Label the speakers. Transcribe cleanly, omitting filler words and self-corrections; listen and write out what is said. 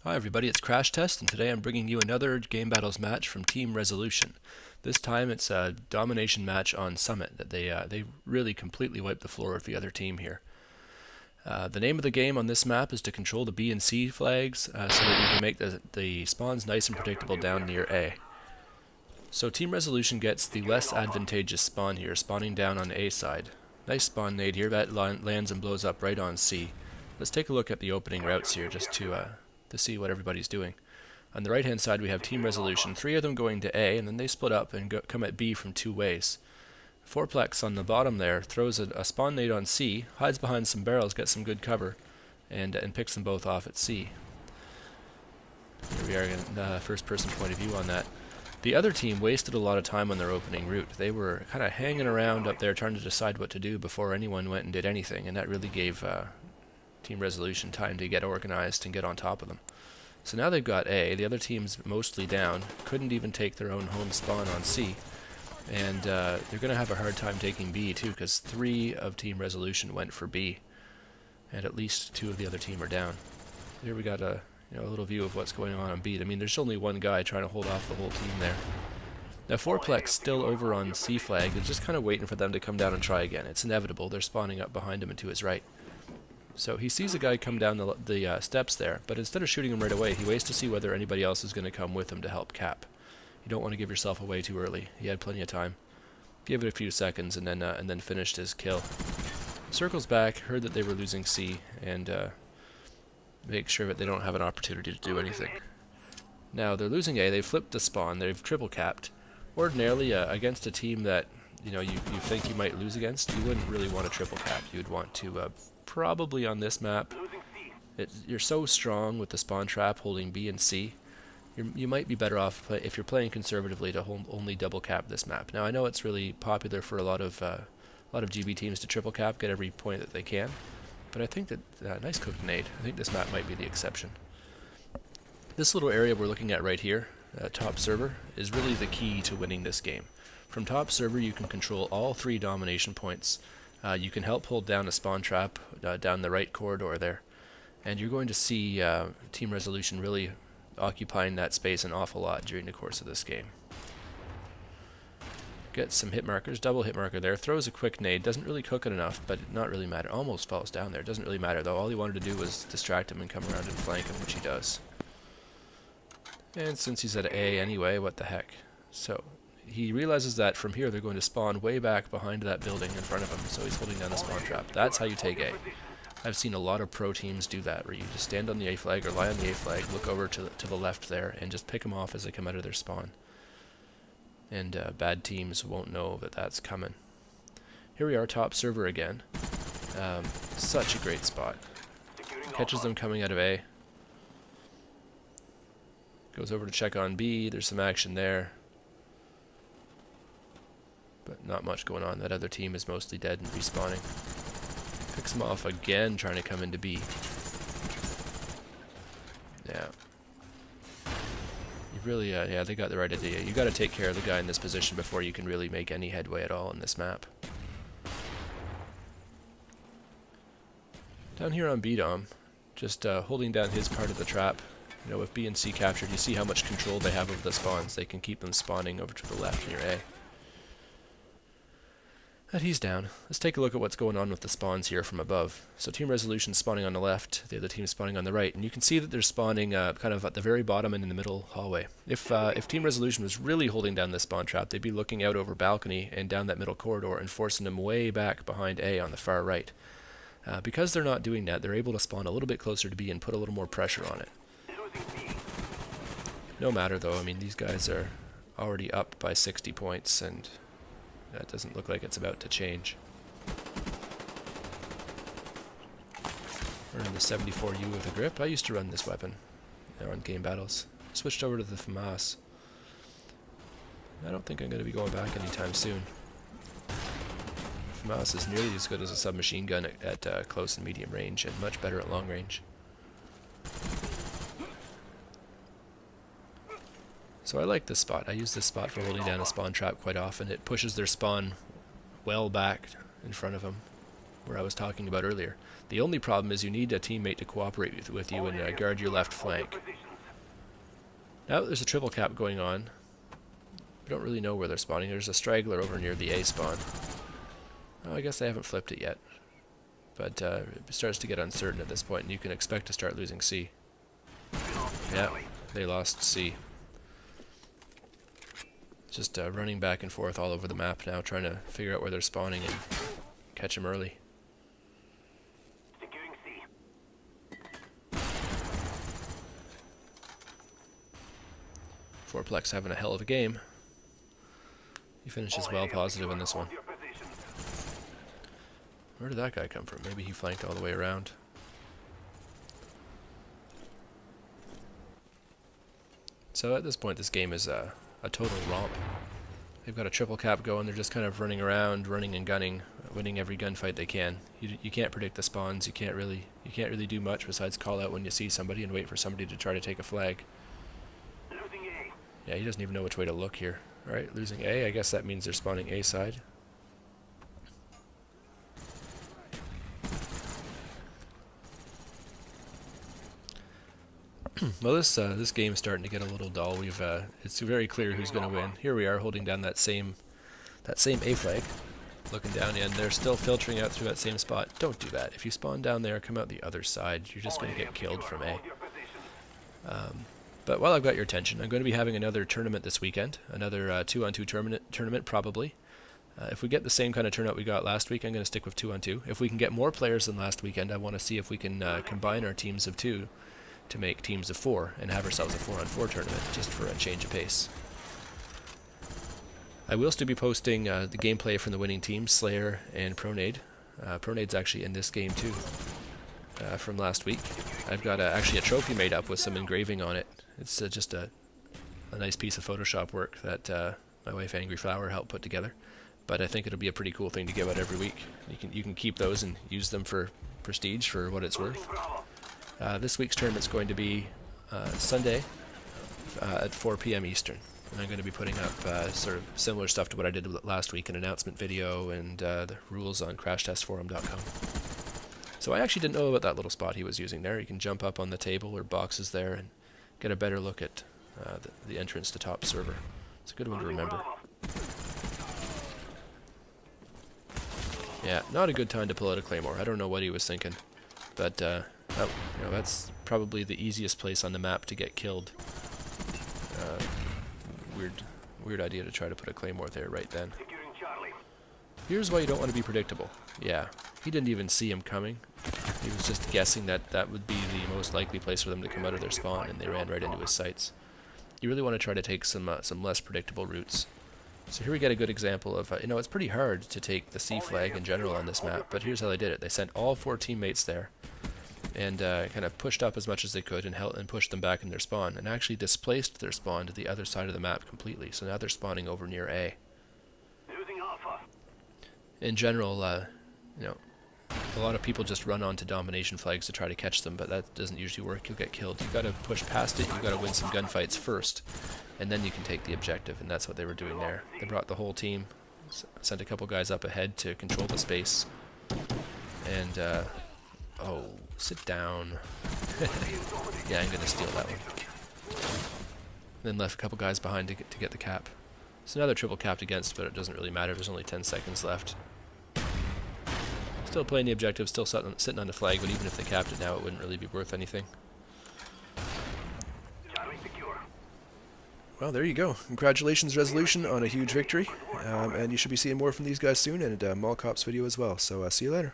Speaker 1: Hi everybody, it's Crash Test, and today I'm bringing you another Game Battles match from Team Resolution. This time it's a domination match on Summit that they really completely wiped the floor with the other team here. The name of the game on this map is to control the B and C flags so that you can make the spawns nice and predictable down near A. So Team Resolution gets the less advantageous spawn here, spawning down on A side. Nice spawn nade here, that lands and blows up right on C. Let's take a look at the opening routes here just to see what everybody's doing. On the right hand side we have Team Resolution, 3 of them going to A, and then they split up and come at B from 2 ways. Fourplex on the bottom there throws a spawn nade on C, hides behind some barrels, gets some good cover, and picks them both off at C. Here we are in the first person point of view on that. The other team wasted a lot of time on their opening route. They were kind of hanging around up there trying to decide what to do before anyone went and did anything, and that really gave Team Resolution time to get organized and get on top of them. So now they've got A, the other team's mostly down, couldn't even take their own home spawn on C, and they're going to have a hard time taking B too, because 3 of Team Resolution went for B, and at least 2 of the other team are down. Here we got a little view of what's going on B. I mean, there's only one guy trying to hold off the whole team there. Now Fourplex still over on C flag, they're just kind of waiting for them to come down and try again. It's inevitable, they're spawning up behind him and to his right. So he sees a guy come down the steps there, but instead of shooting him right away, he waits to see whether anybody else is going to come with him to help cap. You don't want to give yourself away too early. He had plenty of time. Give it a few seconds and then finished his kill. Circles back, heard that they were losing C, and make sure that they don't have an opportunity to do anything. Now they're losing A, they've flipped the spawn, they've triple capped. Ordinarily, against a team that you think you might lose against, you wouldn't really want a triple cap. You'd want to probably on this map, you're so strong with the spawn trap holding B and C, you might be better off if you're playing conservatively to only double cap this map. Now I know it's really popular for a lot of GB teams to triple cap, get every point that they can, but I think that nice cooked nade. I think this map might be the exception. This little area we're looking at right here, top server, is really the key to winning this game. From top server you can control all 3 domination points. You can help hold down a spawn trap down the right corridor there, and you're going to see Team Resolution really occupying that space an awful lot during the course of this game. Gets some hit markers, double hit marker there, throws a quick nade, doesn't really cook it enough, but not really matter. Almost falls down there, doesn't really matter though. All he wanted to do was distract him and come around and flank him, which he does. And since he's at A anyway, what the heck. So he realizes that from here they're going to spawn way back behind that building in front of him, so he's holding down the spawn trap. That's how you take A. I've seen a lot of pro teams do that, where you just stand on the A flag or lie on the A flag, look over to the left there, and just pick them off as they come out of their spawn. And bad teams won't know that that's coming. Here we are, top server again. Such a great spot. Catches them coming out of A. Goes over to check on B, there's some action there. But not much going on. That other team is mostly dead and respawning. Picks them off again, trying to come into B. Yeah. You really, yeah, they got the right idea. You got to take care of the guy in this position before you can really make any headway at all in this map. Down here on B-Dom, just holding down his part of the trap. With B and C captured, you see how much control they have over the spawns. They can keep them spawning over to the left near A. But he's down. Let's take a look at what's going on with the spawns here from above. So Team Resolution spawning on the left, the other team spawning on the right, and you can see that they're spawning kind of at the very bottom and in the middle hallway. If Team Resolution was really holding down this spawn trap, they'd be looking out over balcony and down that middle corridor and forcing them way back behind A on the far right. Because they're not doing that, they're able to spawn a little bit closer to B and put a little more pressure on it. No matter though, I mean these guys are already up by 60 points and that doesn't look like it's about to change. Running the 74U with a grip. I used to run this weapon on Game Battles. Switched over to the FAMAS. I don't think I'm going to be going back anytime soon. FAMAS is nearly as good as a submachine gun at close and medium range, and much better at long range. So I like this spot. I use this spot for holding down a spawn trap quite often. It pushes their spawn well back in front of them, where I was talking about earlier. The only problem is you need a teammate to cooperate with you and guard your left flank. Now there's a triple cap going on. We don't really know where they're spawning. There's a straggler over near the A spawn. Oh, I guess they haven't flipped it yet. But it starts to get uncertain at this point, and you can expect to start losing C. Yeah, they lost C. Just running back and forth all over the map now, trying to figure out where they're spawning and catch them early. Fourplex having a hell of a game. He finishes well positive in this one. Where did that guy come from? Maybe he flanked all the way around. So at this point, this game is a total romp. They've got a triple cap going. They're just kind of running around, running and gunning, winning every gunfight they can. You can't predict the spawns. You can't really do much besides call out when you see somebody and wait for somebody to try to take a flag. Yeah, he doesn't even know which way to look here. All right, losing A. I guess that means they're spawning A side. Well, this game is starting to get a little dull. It's very clear who's going to win. Here we are holding down that same A flag, looking down, and they're still filtering out through that same spot. Don't do that. If you spawn down there, come out the other side. You're just going to get killed from A. But while I've got your attention, I'm going to be having another tournament this weekend, another 2-on-2 tournament probably. If we get the same kind of turnout we got last week, I'm going to stick with 2-on-2. If we can get more players than last weekend, I want to see if we can combine our teams of 2 to make teams of 4 and have ourselves a 4-on-4 tournament, just for a change of pace. I will still be posting the gameplay from the winning teams, Slayer and Pronade. Pronade's actually in this game too, from last week. I've got actually a trophy made up with some engraving on it. It's just a nice piece of Photoshop work that my wife Angry Flower helped put together. But I think it'll be a pretty cool thing to give out every week. You can keep those and use them for prestige for what it's worth. This week's tournament's going to be Sunday at 4 p.m. Eastern. And I'm going to be putting up sort of similar stuff to what I did last week, an announcement video and the rules on CrashtestForum.com. So I actually didn't know about that little spot he was using there. You can jump up on the table or boxes there and get a better look at the entrance to top server. It's a good one to remember. Yeah, not a good time to pull out a claymore. I don't know what he was thinking, but that's probably the easiest place on the map to get killed. Weird idea to try to put a claymore there right then. Here's why you don't want to be predictable. Yeah, he didn't even see him coming. He was just guessing that that would be the most likely place for them to come out of their spawn, and they ran right into his sights. You really want to try to take some less predictable routes. So here we get a good example of, it's pretty hard to take the C flag in general on this map, but here's how they did it. They sent all 4 teammates there, and kind of pushed up as much as they could and pushed them back in their spawn, and actually displaced their spawn to the other side of the map completely. So now they're spawning over near A. In general, a lot of people just run onto domination flags to try to catch them, but that doesn't usually work. You'll get killed. You've got to push past it. You've got to win some gunfights first, and then you can take the objective, and that's what they were doing there. They brought the whole team, sent a couple guys up ahead to control the space, and oh, sit down. Yeah, I'm going to steal that one. Then left a couple guys behind to get the cap. It's another triple capped against, but it doesn't really matter. There's only 10 seconds left. Still playing the objective, still sitting on the flag, but even if they capped it now, it wouldn't really be worth anything. Well, there you go. Congratulations, Resolution, on a huge victory. And you should be seeing more from these guys soon, and Mall Cop's video as well. So see you later.